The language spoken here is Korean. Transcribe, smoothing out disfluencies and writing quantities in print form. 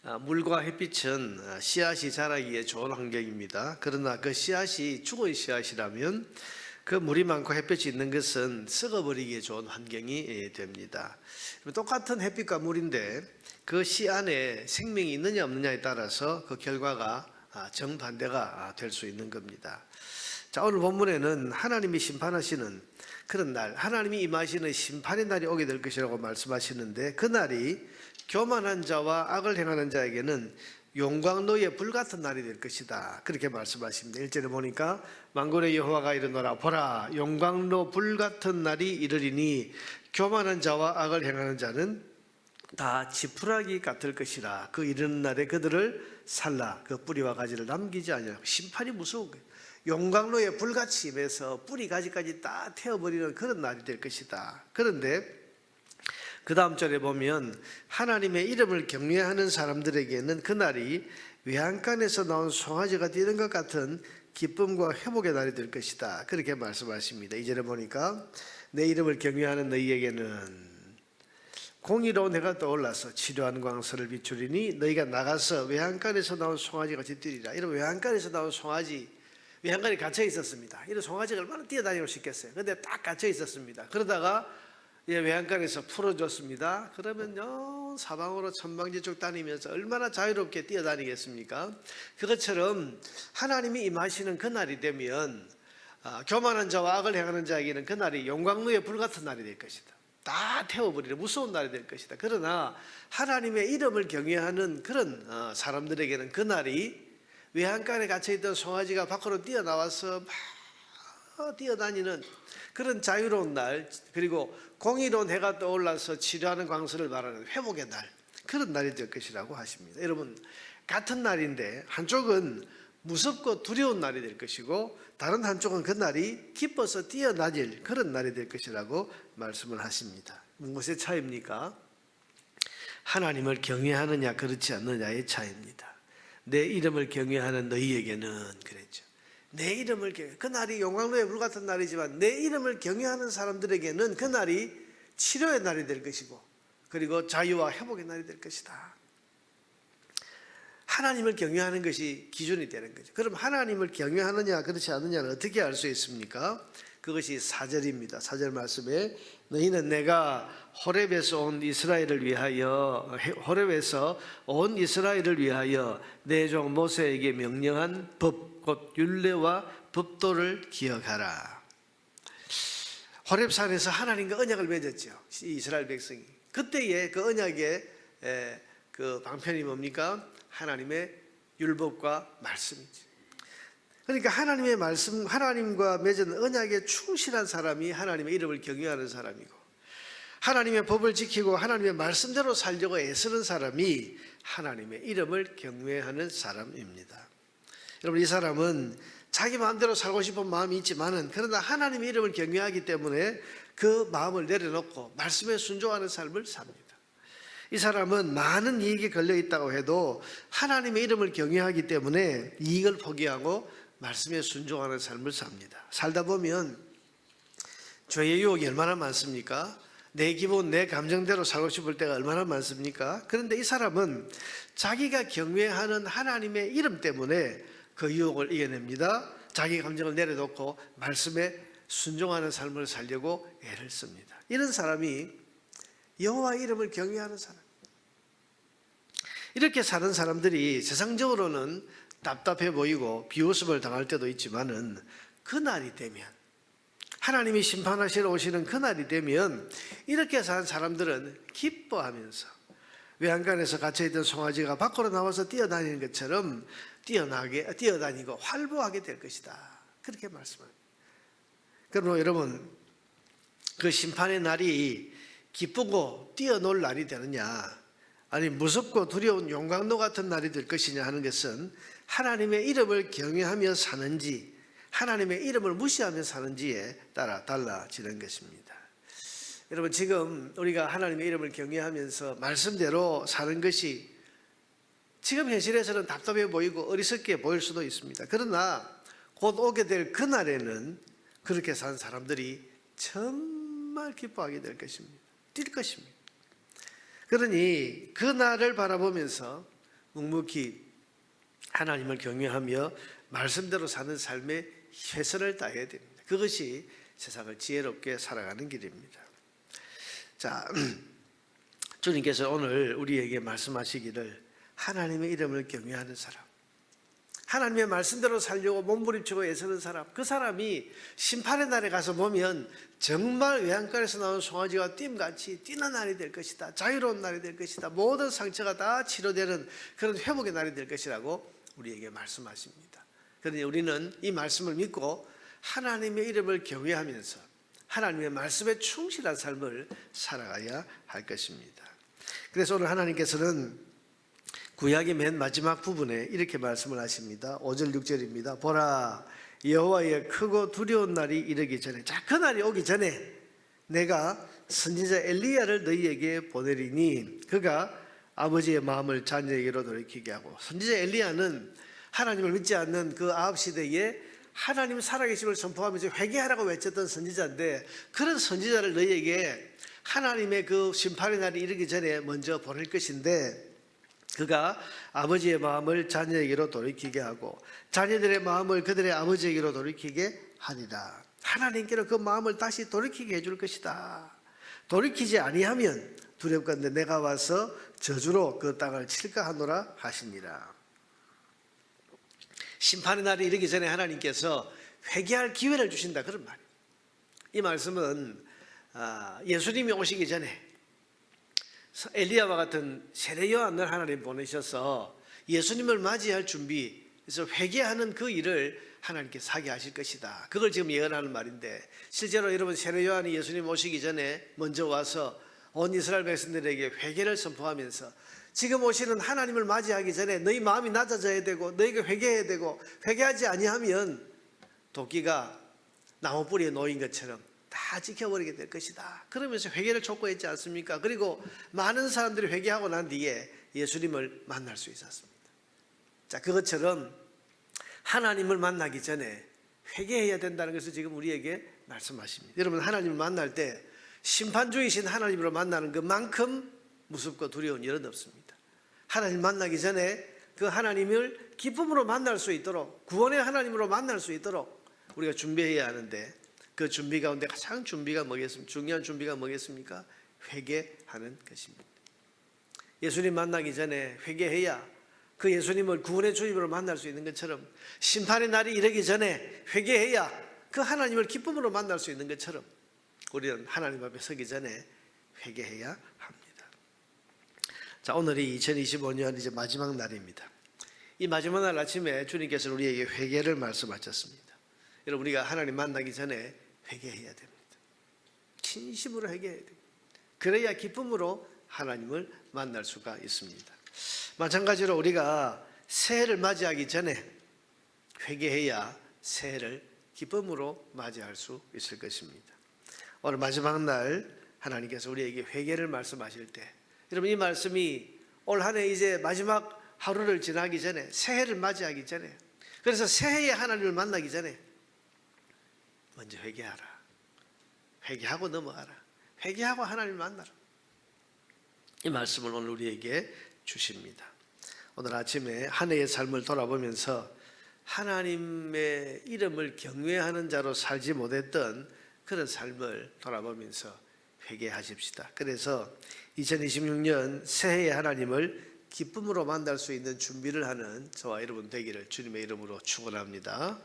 물과 햇빛은 씨앗이 자라기에 좋은 환경입니다. 그러나 그 씨앗이 죽은 씨앗이라면 그 물이 많고 햇빛이 있는 것은 썩어버리기에 좋은 환경이 됩니다. 똑같은 햇빛과 물인데 그 씨 안에 생명이 있느냐 없느냐에 따라서 그 결과가 정반대가 될 수 있는 겁니다. 자, 오늘 본문에는 하나님이 심판하시는 그런 날, 하나님이 임하시는 심판의 날이 오게 될 것이라고 말씀하시는데, 그 날이 교만한 자와 악을 행하는 자에게는 용광로의 불같은 날이 될 것이다, 그렇게 말씀하십니다. 1절에 보니까 만군의 여호와가 이르노라, 보라 용광로 불같은 날이 이르리니 교만한 자와 악을 행하는 자는 다 지푸라기 같을 것이라. 그 이르는 날에 그들을 살라 그 뿌리와 가지를 남기지 아니하고. 심판이 무서운 거예요. 용광로에 불같이 임해서 뿌리 가지까지 다 태워버리는 그런 날이 될 것이다. 그런데 그 다음 절에 보면 하나님의 이름을 경외하는 사람들에게는 그날이 외양간에서 나온 송아지가 뛰는 것 같은 기쁨과 회복의 날이 될 것이다, 그렇게 말씀하십니다. 2절에 보니까 내 이름을 경외하는 너희에게는 공의로운 해가 떠올라서 치료하는 광선을 비추리니 너희가 나가서 외양간에서 나온 송아지 같이 뛰리라. 이런 외양간에서 나온 송아지, 외양간에 갇혀 있었습니다. 이런 송아지가 얼마나 뛰어다니고 싶겠어요. 근데 딱 갇혀 있었습니다. 그러다가 외양간에서 풀어줬습니다. 그러면요 사방으로 천방지축 다니면서 얼마나 자유롭게 뛰어다니겠습니까? 그것처럼 하나님이 임하시는 그날이 되면 교만한 자와 악을 행하는 자에게는 그날이 용광로의 불같은 날이 될 것이다. 다 태워버리는 무서운 날이 될 것이다. 그러나 하나님의 이름을 경외하는 그런 사람들에게는 그날이 외양간에 갇혀있던 송아지가 밖으로 뛰어나와서 막 뛰어다니는 그런 자유로운 날, 그리고 공의로운 해가 떠올라서 치료하는 광선을 말하는 회복의 날, 그런 날이 될 것이라고 하십니다. 여러분, 같은 날인데 한쪽은 무섭고 두려운 날이 될 것이고 다른 한쪽은 그 날이 기뻐서 뛰어다닐 그런 날이 될 것이라고 말씀을 하십니다. 무엇의 차이입니까? 하나님을 경외하느냐 그렇지 않느냐의 차이입니다. 내 이름을 경외하는 너희에게는 그랬죠. 내 이름을 경외, 그날이 용광로의 불 같은 날이지만 내 이름을 경외하는 사람들에게는 그날이 치료의 날이 될 것이고 그리고 자유와 회복의 날이 될 것이다. 하나님을 경외하는 것이 기준이 되는 거죠. 그럼 하나님을 경외하느냐 그렇지 않느냐는 어떻게 알 수 있습니까? 그것이 4절입니다. 4절 말씀에 너희는 내가 호렙에서 온 이스라엘을 위하여 내 종 모세에게 명령한 법 곧 율례와 법도를 기억하라. 호렙산에서 하나님과 언약을 맺었죠, 이스라엘 백성이. 그때의 그 언약의 그 방편이 뭡니까? 하나님의 율법과 말씀이죠. 그러니까 하나님의 말씀, 하나님과 맺은 언약에 충실한 사람이 하나님의 이름을 경외하는 사람이고, 하나님의 법을 지키고 하나님의 말씀대로 살려고 애쓰는 사람이 하나님의 이름을 경외하는 사람입니다. 여러분, 이 사람은 자기 마음대로 살고 싶은 마음이 있지만은 그러나 하나님의 이름을 경외하기 때문에 그 마음을 내려놓고 말씀에 순종하는 삶을 삽니다. 이 사람은 많은 이익에 걸려 있다고 해도 하나님의 이름을 경외하기 때문에 이익을 포기하고 말씀에 순종하는 삶을 삽니다. 살다 보면 죄의 유혹이 얼마나 많습니까? 내 기분, 내 감정대로 살고 싶을 때가 얼마나 많습니까? 그런데 이 사람은 자기가 경외하는 하나님의 이름 때문에 그 유혹을 이겨냅니다. 자기 감정을 내려놓고 말씀에 순종하는 삶을 살려고 애를 씁니다. 이런 사람이 여호와 이름을 경외하는 사람. 이렇게 사는 사람들이 세상적으로는 답답해 보이고 비웃음을 당할 때도 있지만은 그날이 되면, 하나님이 심판하시러 오시는 그날이 되면 이렇게 사는 사람들은 기뻐하면서 외양간에서 갇혀있던 송아지가 밖으로 나와서 뛰어다니는 것처럼 뛰어다니고 활보하게 될 것이다, 그렇게 말씀합니다. 그러므로 여러분, 그 심판의 날이 기쁘고 뛰어놀 날이 되느냐, 아니 무섭고 두려운 용광로 같은 날이 될 것이냐 하는 것은 하나님의 이름을 경외하며 사는지 하나님의 이름을 무시하며 사는지에 따라 달라지는 것입니다. 여러분, 지금 우리가 하나님의 이름을 경외하면서 말씀대로 사는 것이 지금 현실에서는 답답해 보이고 어리석게 보일 수도 있습니다. 그러나 곧 오게 될 그날에는 그렇게 산 사람들이 정말 기뻐하게 될 것입니다. 뛸 것입니다. 그러니 그 날을 바라보면서 묵묵히 하나님을 경외하며 말씀대로 사는 삶에 최선을 다해야 됩니다. 그것이 세상을 지혜롭게 살아가는 길입니다. 자, 주님께서 오늘 우리에게 말씀하시기를 하나님의 이름을 경외하는 사람, 하나님의 말씀대로 살려고 몸부림치고 애쓰는 사람, 그 사람이 심판의 날에 가서 보면 정말 외양간에서 나온 송아지가 띠같이 뛰는 날이 될 것이다. 자유로운 날이 될 것이다. 모든 상처가 다 치료되는 그런 회복의 날이 될 것이라고 우리에게 말씀하십니다. 그러니 우리는 이 말씀을 믿고 하나님의 이름을 경외하면서 하나님의 말씀에 충실한 삶을 살아가야 할 것입니다. 그래서 오늘 하나님께서는 구약의 맨 마지막 부분에 이렇게 말씀을 하십니다. 5절 6절입니다. 보라, 여호와의 크고 두려운 날이 이르기 전에, 자, 그 날이 오기 전에 내가 선지자 엘리야를 너희에게 보내리니 그가 아버지의 마음을 자녀에게로 돌이키게 하고. 선지자 엘리야는 하나님을 믿지 않는 그 아합 시대에 하나님 살아계심을 선포하면서 회개하라고 외쳤던 선지자인데, 그런 선지자를 너희에게 하나님의 그 심판의 날이 이르기 전에 먼저 보낼 것인데, 그가 아버지의 마음을 자녀에게로 돌이키게 하고 자녀들의 마음을 그들의 아버지에게로 돌이키게 하리라. 하나님께로 그 마음을 다시 돌이키게 해줄 것이다. 돌이키지 아니하면 두렵건대 내가 와서 저주로 그 땅을 칠까 하노라 하시니라. 심판의 날이 이르기 전에 하나님께서 회개할 기회를 주신다, 그런 말이에요. 이 말씀은 예수님이 오시기 전에 엘리야와 같은 세례 요한을 하나님 보내셔서 예수님을 맞이할 준비, 그래서 회개하는 그 일을 하나님께서 하게 하실 것이다. 그걸 지금 예언하는 말인데, 실제로 여러분 세례 요한이 예수님 오시기 전에 먼저 와서 온 이스라엘 백성들에게 회개를 선포하면서 지금 오시는 하나님을 맞이하기 전에 너희 마음이 낮아져야 되고 너희가 회개해야 되고, 회개하지 아니하면 도끼가 나무 뿌리에 놓인 것처럼 다 지켜버리게 될 것이다. 그러면서 회개를 촉구했지 않습니까? 그리고 많은 사람들이 회개하고 난 뒤에 예수님을 만날 수 있었습니다. 자, 그것처럼 하나님을 만나기 전에 회개해야 된다는 것을 지금 우리에게 말씀하십니다. 여러분, 하나님을 만날 때 심판주이신 하나님으로 만나는 것만큼 무섭고 두려운 일은 없습니다. 하나님 만나기 전에 그 하나님을 기쁨으로 만날 수 있도록, 구원의 하나님으로 만날 수 있도록 우리가 준비해야 하는데, 그 준비 가운데 가장 중요한 준비가 뭐겠습니까? 회개하는 것입니다. 예수님 만나기 전에 회개해야 그 예수님을 구원의 주님으로 만날 수 있는 것처럼, 심판의 날이 이르기 전에 회개해야 그 하나님을 기쁨으로 만날 수 있는 것처럼 우리는 하나님 앞에 서기 전에 회개해야 합니다. 자, 오늘이 2025년 이제 마지막 날입니다. 이 마지막 날 아침에 주님께서 우리에게 회개를 말씀하셨습니다. 여러분, 우리가 하나님 만나기 전에 회개해야 됩니다. 진심으로 회개해야 됩니다. 그래야 기쁨으로 하나님을 만날 수가 있습니다. 마찬가지로 우리가 새해를 맞이하기 전에 회개해야 새해를 기쁨으로 맞이할 수 있을 것입니다. 오늘 마지막 날 하나님께서 우리에게 회개를 말씀하실 때, 여러분, 이 말씀이 올 한 해 이제 마지막 하루를 지나기 전에, 새해를 맞이하기 전에, 그래서 새해에 하나님을 만나기 전에 먼저 회개하라. 회개하고 넘어가라. 회개하고 하나님을 만나라. 이 말씀을 오늘 우리에게 주십니다. 오늘 아침에 한 해의 삶을 돌아보면서 하나님의 이름을 경외하는 자로 살지 못했던 그런 삶을 돌아보면서 회개하십시다. 그래서 2026년 새해에 하나님을 기쁨으로 만날 수 있는 준비를 하는 저와 여러분 되기를 주님의 이름으로 축원합니다.